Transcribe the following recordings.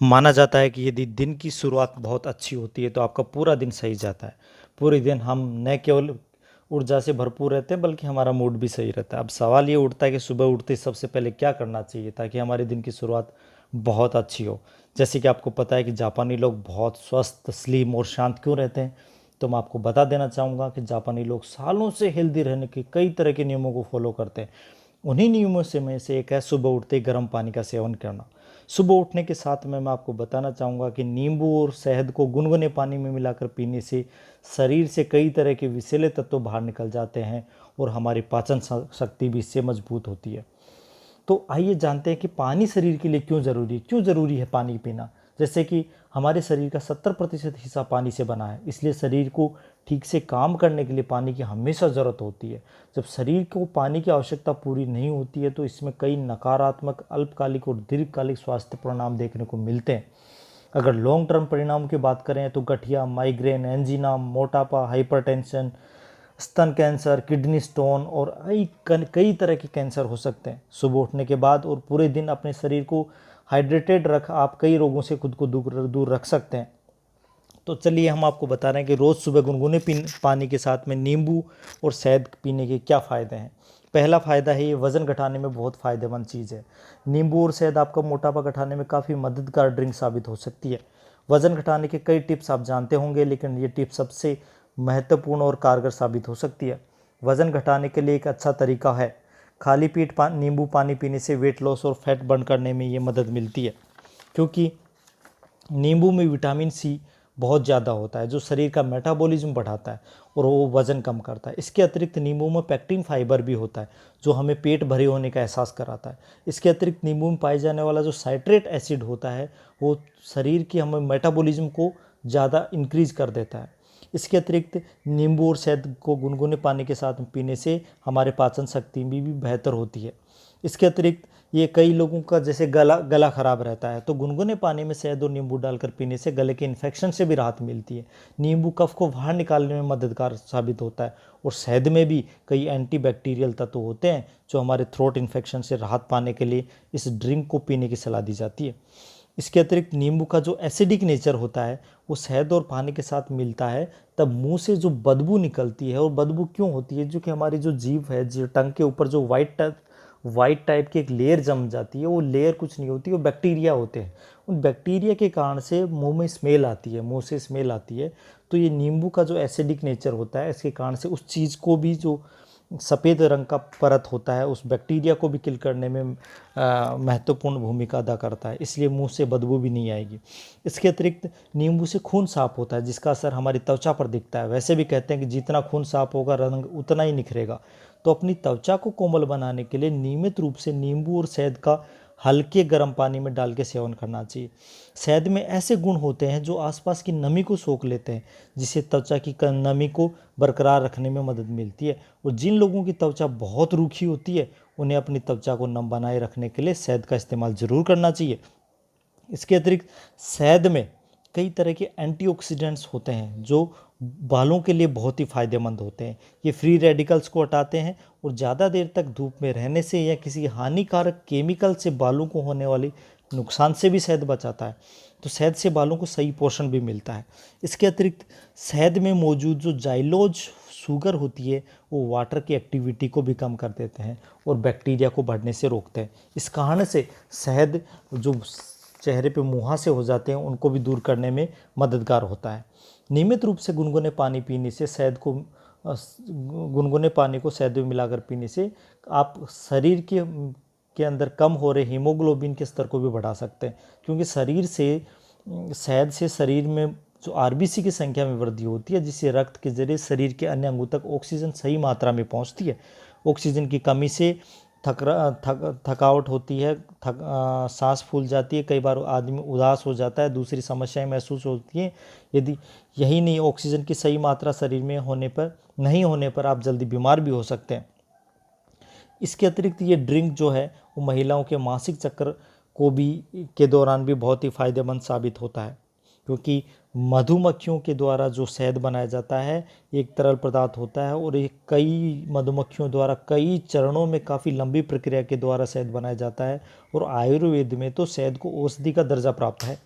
माना जाता है कि यदि दिन की शुरुआत बहुत अच्छी होती है तो आपका पूरा दिन सही जाता है। पूरे दिन हम न केवल ऊर्जा से भरपूर रहते हैं बल्कि हमारा मूड भी सही रहता है। अब सवाल ये उठता है कि सुबह उठते ही सबसे पहले क्या करना चाहिए ताकि हमारे दिन की शुरुआत बहुत अच्छी हो। जैसे कि आपको पता है कि जापानी लोग बहुत स्वस्थ, स्लिम और शांत क्यों रहते हैं, तो मैं आपको बता देना चाहूँगा कि जापानी लोग सालों से हेल्दी रहने के कई तरह के नियमों को फॉलो करते हैं। उन्हीं नियमों से में से एक है सुबह उठते ही गर्म पानी का सेवन करना। सुबह उठने के साथ में मैं आपको बताना चाहूँगा कि नींबू और शहद को गुनगुने पानी में मिलाकर पीने से शरीर से कई तरह के विषैले तत्व बाहर निकल जाते हैं और हमारी पाचन शक्ति भी इससे मजबूत होती है। तो आइए जानते हैं कि पानी शरीर के लिए क्यों ज़रूरी है पानी पीना। जैसे कि हमारे शरीर का 70% हिस्सा पानी से बना है, इसलिए शरीर को ठीक से काम करने के लिए पानी की हमेशा ज़रूरत होती है। जब शरीर को पानी की आवश्यकता पूरी नहीं होती है तो इसमें कई नकारात्मक, अल्पकालिक और दीर्घकालिक स्वास्थ्य परिणाम देखने को मिलते हैं। अगर लॉन्ग टर्म परिणाम की बात करें तो गठिया, माइग्रेन, एंजीना, मोटापा, हाइपरटेंशन, स्तन कैंसर, किडनी स्टोन और कई तरह के कैंसर हो सकते हैं। सुबह उठने के बाद और पूरे दिन अपने शरीर को हाइड्रेटेड रख आप कई रोगों से खुद को दूर दूर रख सकते हैं। तो चलिए हम आपको बता रहे हैं कि रोज़ सुबह गुनगुने पानी के साथ में नींबू और शहद पीने के क्या फ़ायदे हैं। पहला फ़ायदा है, ये वज़न घटाने में बहुत फ़ायदेमंद चीज़ है। नींबू और शहद आपका मोटापा घटाने में काफ़ी मददगार ड्रिंक साबित हो सकती है। वज़न घटाने के कई टिप्स आप जानते होंगे, लेकिन ये टिप्स सबसे महत्वपूर्ण और कारगर साबित हो सकती है। वज़न घटाने के लिए एक अच्छा तरीका है, खाली पेट नींबू पानी पीने से वेट लॉस और फैट बर्न करने में ये मदद मिलती है, क्योंकि नींबू में विटामिन सी बहुत ज़्यादा होता है जो शरीर का मेटाबॉलिज्म बढ़ाता है और वो वज़न कम करता है। इसके अतिरिक्त नींबू में पेक्टिन फाइबर भी होता है जो हमें पेट भरे होने का एहसास कराता है। इसके अतिरिक्त नींबू में पाए जाने वाला जो साइट्रेट एसिड होता है वो शरीर की हमें मेटाबॉलिज्म को ज़्यादा इंक्रीज कर देता है। इसके अतिरिक्त नींबू और शहद को गुनगुने पानी के साथ पीने से हमारे पाचन शक्ति भी बेहतर होती है। इसके अतिरिक्त ये कई लोगों का जैसे गला खराब रहता है तो गुनगुने पानी में शहद और नींबू डालकर पीने से गले के इन्फेक्शन से भी राहत मिलती है। नींबू कफ को बाहर निकालने में मददगार साबित होता है और शहद में भी कई एंटीबैक्टीरियल तत्व होते हैं जो हमारे थ्रोट इन्फेक्शन से राहत पाने के लिए इस ड्रिंक को पीने की सलाह दी जाती है। इसके अतिरिक्त नींबू का जो एसिडिक नेचर होता है वो शहद और पानी के साथ मिलता है, तब मुंह से जो बदबू निकलती है, और बदबू क्यों होती है, जो कि हमारी जो जीभ है, जो टंग के ऊपर जो वाइट टाइप की एक लेयर जम जाती है, वो लेयर कुछ नहीं होती, वो बैक्टीरिया होते हैं। उन बैक्टीरिया के कारण से मुंह में स्मेल आती है, मुंह से स्मेल आती है। तो ये नींबू का जो एसिडिक नेचर होता है इसके कारण से उस चीज़ को भी, जो सफ़ेद रंग का परत होता है, उस बैक्टीरिया को भी किल करने में महत्वपूर्ण भूमिका अदा करता है, इसलिए मुंह से बदबू भी नहीं आएगी। इसके अतिरिक्त नींबू से खून साफ होता है जिसका असर हमारी त्वचा पर दिखता है। वैसे भी कहते हैं कि जितना खून साफ होगा रंग उतना ही निखरेगा। तो अपनी त्वचा को कोमल बनाने के लिए नियमित रूप से नींबू और शहद का हल्के गर्म पानी में डाल के सेवन करना चाहिए। शहद में ऐसे गुण होते हैं जो आसपास की नमी को सोख लेते हैं, जिससे त्वचा की नमी को बरकरार रखने में मदद मिलती है। और जिन लोगों की त्वचा बहुत रूखी होती है उन्हें अपनी त्वचा को नम बनाए रखने के लिए शहद का इस्तेमाल ज़रूर करना चाहिए। इसके अतिरिक्त शहद में कई तरह के एंटीऑक्सीडेंट्स होते हैं जो बालों के लिए बहुत ही फ़ायदेमंद होते हैं। ये फ्री रेडिकल्स को हटाते हैं और ज़्यादा देर तक धूप में रहने से या किसी हानिकारक केमिकल से बालों को होने वाली नुकसान से भी शहद बचाता है। तो शहद से बालों को सही पोषण भी मिलता है। इसके अतिरिक्त शहद में मौजूद जो जाइलोज शुगर होती है वो वाटर की एक्टिविटी को भी कम कर देते हैं और बैक्टीरिया को बढ़ने से रोकते हैं। इस कारण से शहद जो चेहरे पे मुहासे हो जाते हैं उनको भी दूर करने में मददगार होता है। नियमित रूप से गुनगुने पानी पीने से गुनगुने पानी को शहद में मिलाकर पीने से आप शरीर के अंदर कम हो रहे हीमोग्लोबिन के स्तर को भी बढ़ा सकते हैं, क्योंकि शहद से शरीर में जो आरबीसी की संख्या में वृद्धि होती है, जिससे रक्त के जरिए शरीर के अन्य अंगों तक ऑक्सीजन सही मात्रा में पहुंचती है। ऑक्सीजन की कमी से थकावट होती है, सांस फूल जाती है, कई बार आदमी उदास हो जाता है, दूसरी समस्याएं महसूस होती हैं। यदि यही नहीं, ऑक्सीजन की सही मात्रा शरीर में नहीं होने पर आप जल्दी बीमार भी हो सकते हैं। इसके अतिरिक्त ये ड्रिंक जो है वो महिलाओं के मासिक चक्र के दौरान भी बहुत ही फ़ायदेमंद साबित होता है, क्योंकि मधुमक्खियों के द्वारा जो शहद बनाया जाता है एक तरल पदार्थ होता है और ये कई मधुमक्खियों द्वारा कई चरणों में काफ़ी लंबी प्रक्रिया के द्वारा शहद बनाया जाता है। और आयुर्वेद में तो शहद को औषधि का दर्जा प्राप्त है।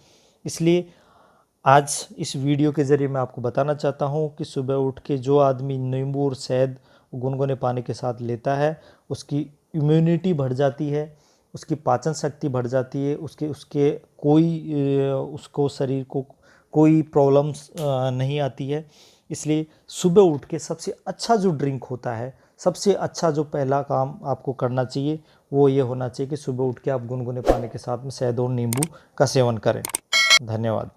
इसलिए आज इस वीडियो के ज़रिए मैं आपको बताना चाहता हूँ कि सुबह उठ के जो आदमी नींबू और शहद गुनगुने पानी के साथ लेता है उसकी इम्यूनिटी बढ़ जाती है, उसकी पाचन शक्ति बढ़ जाती है, उसके उसके उसको शरीर को कोई प्रॉब्लम्स नहीं आती है। इसलिए सुबह उठ के सबसे अच्छा जो ड्रिंक होता है, सबसे अच्छा जो पहला काम आपको करना चाहिए वो ये होना चाहिए कि सुबह उठ के आप गुनगुने पानी के साथ में शहद और नींबू का सेवन करें। धन्यवाद।